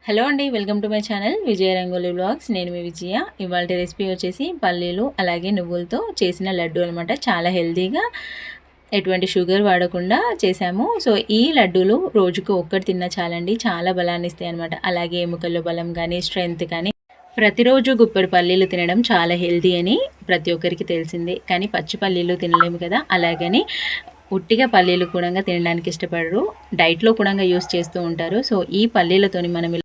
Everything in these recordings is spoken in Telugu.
హలో అండి, welcome to my channel Vijaya rangoli vlogs. నేను మీ విజయ. ఇవాళ రెసిపీ వచ్చేసి పల్లీలు అలాగే నువ్వులతో చేసిన లడ్డు అనమాట. చాలా హెల్తీగా, ఎటువంటి షుగర్ వాడకుండా చేసాము. సో ఈ లడ్డూలు రోజుకు ఒక్కటి తిన్నా చాలండి, చాలా బలాన్ని ఇస్తాయి అనమాట. అలాగే ఎముకల్లో బలం కానీ స్ట్రెంగ్త్ కానీ. ప్రతిరోజు గుప్పెడు పల్లీలు తినడం చాలా హెల్తీ అని ప్రతి ఒక్కరికి తెలిసిందే, కానీ పచ్చి పల్లీలు తినలేము కదా. అలాగని ఉట్టిగా పల్లీలు కూడా తినడానికి ఇష్టపడరు, డైట్లో కూడా యూస్ చేస్తూ ఉంటారు. సో ఈ పల్లీలతోని మనం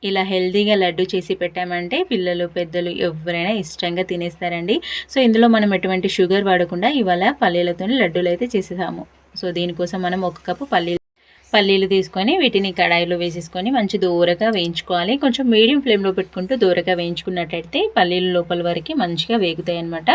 ఇలా హెల్తీగా లడ్డు చేసి పెట్టామంటే పిల్లలు పెద్దలు ఎవరైనా ఇష్టంగా తినేస్తారండి. సో ఇందులో మనం ఎటువంటి షుగర్ వాడకుండా ఇవాళ పల్లీలతో లడ్డూలు అయితే చేసేసాము. సో దీనికోసం మనం 1 కప్పు పల్లీలు తీసుకొని వీటిని కడాయిలో వేసేసుకొని మంచి దూరగా వేయించుకోవాలి. కొంచెం మీడియం ఫ్లేమ్లో పెట్టుకుంటూ దూరగా వేయించుకున్నట్టయితే పల్లీలు లోపల వరకు మంచిగా వేగుతాయి అనమాట.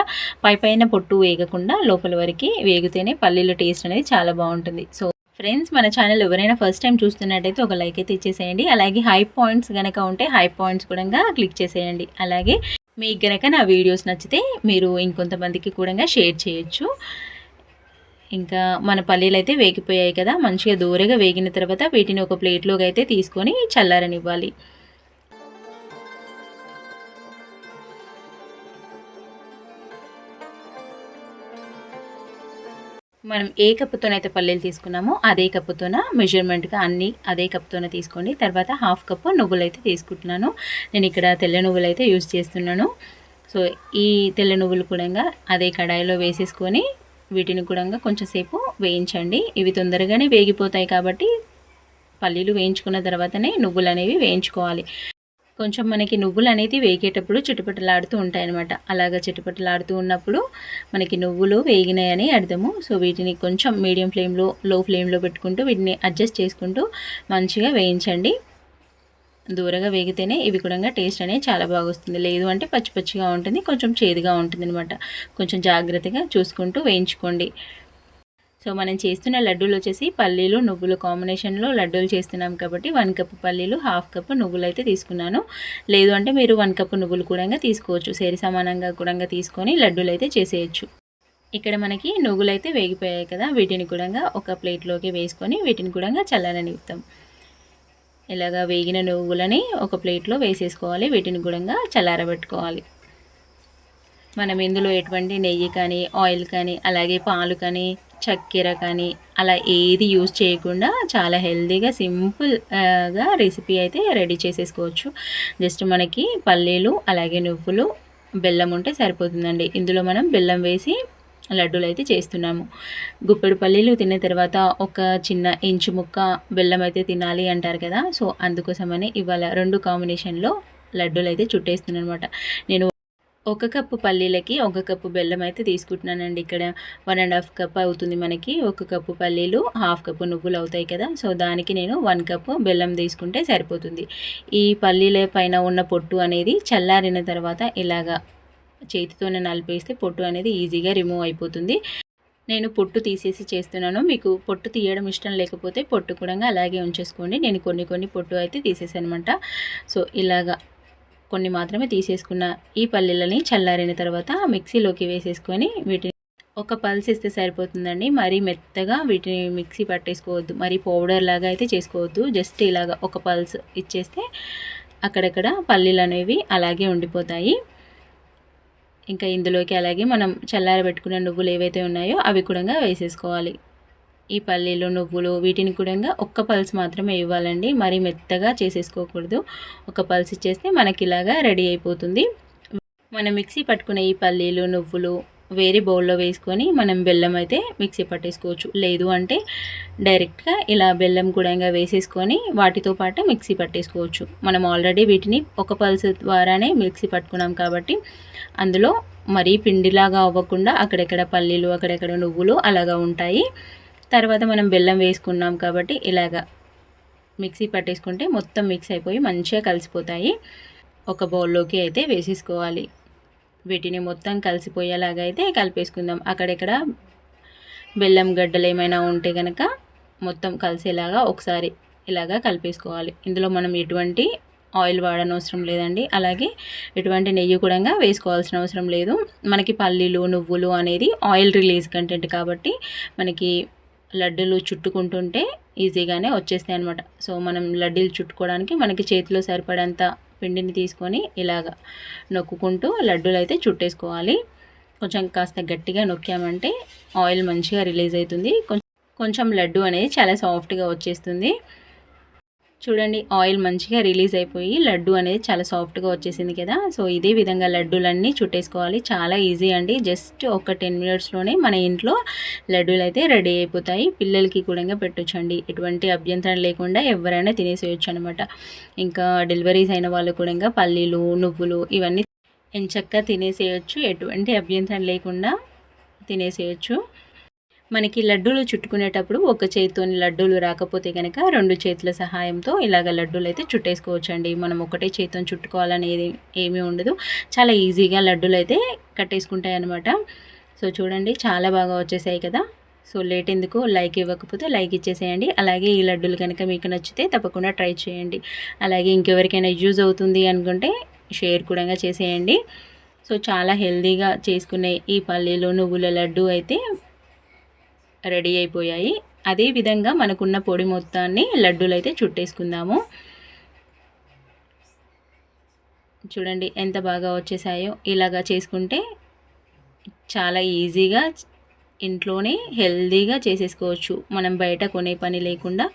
పైన పొట్టు వేగకుండా లోపల వరకు వేగితేనే పల్లీల టేస్ట్ అనేది చాలా బాగుంటుంది. సో ఫ్రెండ్స్, మన ఛానల్ ఎవరైనా ఫస్ట్ టైం చూస్తున్నట్టయితే ఒక లైక్ అయితే ఇచ్చేసేయండి. అలాగే హై పాయింట్స్ కనుక ఉంటే హై పాయింట్స్ కూడా క్లిక్ చేసేయండి. అలాగే మీకు గనక నా వీడియోస్ నచ్చితే మీరు ఇంకొంతమందికి కూడా షేర్ చేయొచ్చు. ఇంకా మన పల్లీలు అయితే వేగిపోయాయి కదా, మంచిగా దూరగా వేగిన తర్వాత వీటిని ఒక ప్లేట్లోకి అయితే తీసుకొని చల్లారనివ్వాలి. మనం ఏ కప్పుతోనైతే పల్లీలు తీసుకున్నామో అదే కప్పుతోన మెజర్మెంట్గా అన్నీ అదే కప్పుతోనే తీసుకోండి. తర్వాత 1/2 కప్పు నువ్వులు అయితే తీసుకుంటున్నాను. నేను ఇక్కడ తెల్ల నువ్వులు అయితే యూజ్ చేస్తున్నాను. సో ఈ తెల్ల నువ్వులు కూడా అదే కడాయిలో వేసేసుకొని వీటిని కూడా కొంచెం సేపు వేయించండి. ఇవి తొందరగానే వేగిపోతాయి కాబట్టి పల్లీలు వేయించుకున్న తర్వాతనే నువ్వులు అనేవి వేయించుకోవాలి. కొంచెం మనకి నువ్వులు అనేది వేగేటప్పుడు చిటపటలాడుతూ ఉంటాయన్నమాట. అలాగా చిటపటలాడుతూ ఉన్నప్పుడు మనకి నువ్వులు వేగినాయని అర్థము. సో వీటిని కొంచెం మీడియం ఫ్లేమ్లో లో ఫ్లేమ్లో పెట్టుకుంటూ వీటిని అడ్జస్ట్ చేసుకుంటూ మంచిగా వేయించండి. దూరగా వేగితేనే ఇవి కూడా టేస్ట్ అనేది చాలా బాగా వస్తుంది. లేదు అంటే పచ్చి పచ్చిగా ఉంటుంది, కొంచెం చేదుగా ఉంటుంది అనమాట. కొంచెం జాగ్రత్తగా చూసుకుంటూ వేయించుకోండి. సో మనం చేస్తున్న లడ్డూలు వచ్చేసి పల్లీలు నువ్వులు కాంబినేషన్లో లడ్డూలు చేస్తున్నాం కాబట్టి 1 కప్పు పల్లీలు 1/2 కప్పు నువ్వులు అయితే తీసుకున్నాను. లేదు అంటే మీరు 1 కప్పు నువ్వులు కూడా తీసుకోవచ్చు. సరి సమానంగా కూడా తీసుకొని లడ్డూలు అయితే చేసేయచ్చు. ఇక్కడ మనకి నువ్వులు అయితే వేగిపోయాయి కదా, వీటిని కూడా ఒక ప్లేట్లోకి వేసుకొని వీటిని కూడా చల్లననివ్వుతాం. ఇలాగా వేగిన నువ్వులని ఒక ప్లేట్లో వేసేసుకోవాలి. వీటిని కూడా చల్లారబెట్టుకోవాలి. మనం ఇందులో ఎటువంటి నెయ్యి కానీ ఆయిల్ కానీ అలాగే పాలు కానీ చక్కెర కానీ అలా ఏది యూజ్ చేయకుండా చాలా హెల్తీగా సింపుల్గా రెసిపీ అయితే రెడీ చేసేసుకోవచ్చు. జస్ట్ మనకి పల్లీలు అలాగే నువ్వులు బెల్లం ఉంటే సరిపోతుందండి. ఇందులో మనం బెల్లం వేసి లడ్డూలు అయితే చేస్తున్నాము. గుప్పెడు పల్లీలు తిన్న తర్వాత ఒక చిన్న ఇంచు ముక్క బెల్లం అయితే తినాలి అంటారు కదా. సో అందుకోసమని ఇవాళ 2 కాంబినేషన్లో లడ్డూలు అయితే చుట్టేస్తున్నాను అనమాట. నేను 1 కప్పు పల్లీలకి 1 కప్పు బెల్లం అయితే తీసుకుంటున్నానండి. ఇక్కడ 1.5 కప్ అవుతుంది మనకి. 1 కప్పు పల్లీలు 1/2 కప్పు నువ్వులు అవుతాయి కదా. సో దానికి నేను 1 కప్పు బెల్లం తీసుకుంటే సరిపోతుంది. ఈ పల్లీల పైన ఉన్న పొట్టు అనేది చల్లారిన తర్వాత ఇలాగా చేతితోనే నలిపేస్తే పొట్టు అనేది ఈజీగా రిమూవ్ అయిపోతుంది. నేను పొట్టు తీసేసి చేస్తున్నాను. మీకు పొట్టు తీయడం ఇష్టం లేకపోతే పొట్టు కూడా అలాగే ఉంచేసుకోండి. నేను కొన్ని పొట్టు అయితే తీసేసాను అనమాట. సో ఇలాగా కొన్ని మాత్రమే తీసేసుకున్న ఈ పల్లీలని చల్లారిన తర్వాత మిక్సీలోకి వేసేసుకొని వీటిని ఒక పల్స్ ఇస్తే సరిపోతుందండి. మరీ మెత్తగా వీటిని మిక్సీ పట్టేసుకోవద్దు, మరీ పౌడర్ లాగా అయితే చేసుకోవద్దు. జస్ట్ ఇలాగా ఒక పల్స్ ఇచ్చేస్తే అక్కడక్కడ పల్లీలు అనేవి అలాగే ఉండిపోతాయి. ఇంకా ఇందులోకి అలాగే మనం చల్లారబెట్టుకున్న నువ్వులు ఏవైతే ఉన్నాయో అవి కూడా వేసేసుకోవాలి. ఈ పల్లీలు నువ్వులు వీటిని కూడా ఒక్క పల్స్ మాత్రమే ఇవ్వాలండి, మరీ మెత్తగా చేసేసుకోకూడదు. ఒక పల్స్ ఇచ్చేస్తే మనకి ఇలాగా రెడీ అయిపోతుంది. మనం మిక్సీ పట్టుకునే ఈ పల్లీలు నువ్వులు వేరే బౌల్లో వేసుకొని మనం బెల్లం అయితే మిక్సీ పట్టేసుకోవచ్చు. లేదు అంటే డైరెక్ట్గా ఇలా బెల్లం కూడా వేసేసుకొని వాటితో పాటు మిక్సీ పట్టేసుకోవచ్చు. మనం ఆల్రెడీ వీటిని ఒక పల్స్ ద్వారానే మిక్సీ పట్టుకున్నాం కాబట్టి అందులో మరీ పిండిలాగా అవ్వకుండా అక్కడెక్కడ పల్లీలు అక్కడెక్కడ నువ్వులు అలాగా ఉంటాయి. తర్వాత మనం బెల్లం వేసుకున్నాం కాబట్టి ఇలాగా మిక్సీ పట్టేసుకుంటే మొత్తం మిక్స్ అయిపోయి మంచిగా కలిసిపోతాయి. ఒక బౌల్లోకి అయితే వేసేసుకోవాలి. వీటిని మొత్తం కలిసిపోయేలాగా అయితే కలిపేసుకుందాం. అక్కడెక్కడ బెల్లం గడ్డలు ఏమైనా ఉంటే కనుక మొత్తం కలిసేలాగా ఒకసారి ఇలాగా కలిపేసుకోవాలి. ఇందులో మనం ఎటువంటి ఆయిల్ వాడనవసరం లేదండి. అలాగే ఎటువంటి నెయ్యి కూడా వేసుకోవాల్సిన అవసరం లేదు. మనకి పల్లీలు నువ్వులు అనేది ఆయిల్ రిలీజ్ కంటెంట్ కాబట్టి మనకి లడ్డూలు చుట్టుకుంటుంటే ఈజీగానే వచ్చేస్తాయి అనమాట. సో మనం లడ్డూలు చుట్టుకోవడానికి మనకి చేతిలో సరిపడంత పిండిని తీసుకొని ఇలాగ నొక్కుంటూ లడ్డూలు అయితే చుట్టేసుకోవాలి. కొంచెం కాస్త గట్టిగా నొక్కామంటే ఆయిల్ మంచిగా రిలీజ్ అవుతుంది. కొంచెం లడ్డు అనేది చాలా సాఫ్ట్గా వచ్చేస్తుంది. చూడండి ఆయిల్ మంచిగా రిలీజ్ అయిపోయి లడ్డు అనేది చాలా సాఫ్ట్గా వచ్చేసింది కదా. సో ఇదే విధంగా లడ్డూలన్నీ చుట్టేసుకోవాలి. చాలా ఈజీ అండి. జస్ట్ ఒక 10 మినిట్స్లోనే మన ఇంట్లో లడ్డూలు అయితే రెడీ అయిపోతాయి. పిల్లలకి కూడా పెట్టొచ్చండి. ఎటువంటి అభ్యంతరం లేకుండా ఎవరైనా తినేసేయచ్చు అనమాట. ఇంకా డెలివరీస్ అయిన వాళ్ళు కూడా పల్లీలు, నువ్వులు ఇవన్నీ ఎంచక్కా తినేసేయచ్చు. ఎటువంటి అభ్యంతరం లేకుండా తినేసేయచ్చు. మనకి లడ్డూలు చుట్టుకునేటప్పుడు ఒక చేతితోని లడ్డూలు రాకపోతే కనుక 2 చేతుల సహాయంతో ఇలాగ లడ్డూలు అయితే చుట్టేసుకోవచ్చండి. మనం ఒకటే చేతితో చుట్టుకోవాలనేది ఏమీ ఉండదు. చాలా ఈజీగా లడ్డూలు అయితే కట్టేసుకుంటాయి అనమాట. సో చూడండి చాలా బాగా వచ్చేసాయి కదా. సో లేట్ ఎందుకు, లైక్ ఇవ్వకపోతే లైక్ ఇచ్చేసేయండి. అలాగే ఈ లడ్డూలు కనుక మీకు నచ్చితే తప్పకుండా ట్రై చేయండి. అలాగే ఇంకెవరికైనా యూజ్ అవుతుంది అనుకుంటే షేర్ కూడా చేసేయండి. సో చాలా హెల్తీగా చేసుకునే ఈ పల్లీలు నువ్వుల లడ్డు అయితే రెడీ అయిపోయాయి. అదేవిధంగా మనకున్న పొడి మొత్తాన్ని లడ్డూలు అయితే చుట్టేసుకుందాము. చూడండి ఎంత బాగా వచ్చేసాయో. ఇలాగా చేసుకుంటే చాలా ఈజీగా ఇంట్లోనే హెల్తీగా చేసేసుకోవచ్చు. మనం బయట కొనే పని లేకుండా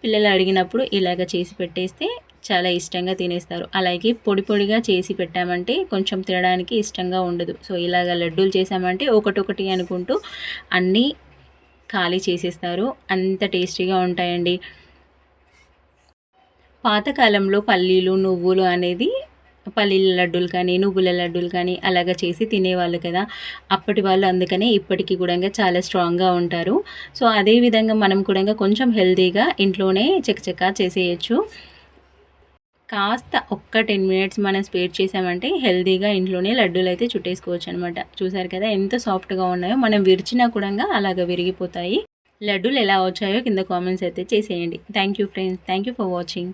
పిల్లలు అడిగినప్పుడు ఇలాగ చేసి పెట్టేస్తే చాలా ఇష్టంగా తినేస్తారు. అలాగే పొడి పొడిగా చేసి పెట్టామంటే కొంచెం తినడానికి ఇష్టంగా ఉండదు. సో ఇలాగ లడ్డూలు చేసామంటే ఒకటొకటి అనుకుంటూ అన్నీ ఖాళీ చేసేస్తారు. అంత టేస్టీగా ఉంటాయండి. పాతకాలంలో పల్లీలు నువ్వులు అనేది పల్లీల లడ్డూలు కానీ నువ్వుల లడ్డూలు కానీ అలాగ చేసి తినేవాళ్ళు కదా అప్పటి వాళ్ళు. అందుకనే ఇప్పటికీ కూడా చాలా స్ట్రాంగ్గా ఉంటారు. సో అదేవిధంగా మనం కూడా కొంచెం హెల్తీగా ఇంట్లోనే చకచకా చేసేయచ్చు. కాస్త ఒక్క 10 మినిట్స్ మనం స్పేర్ చేసామంటే హెల్తీగా ఇంట్లోనే లడ్డూలు అయితే చుట్టేసుకోవచ్చు అనమాట. చూసారు కదా ఎంత సాఫ్ట్గా ఉన్నాయో. మనం విరిచినా కూడా అలాగ విరిగిపోతాయి. లడ్డూలు ఎలా వచ్చాయో కింద కామెంట్స్ అయితే చేసేయండి. Thank you friends. Thank you for watching.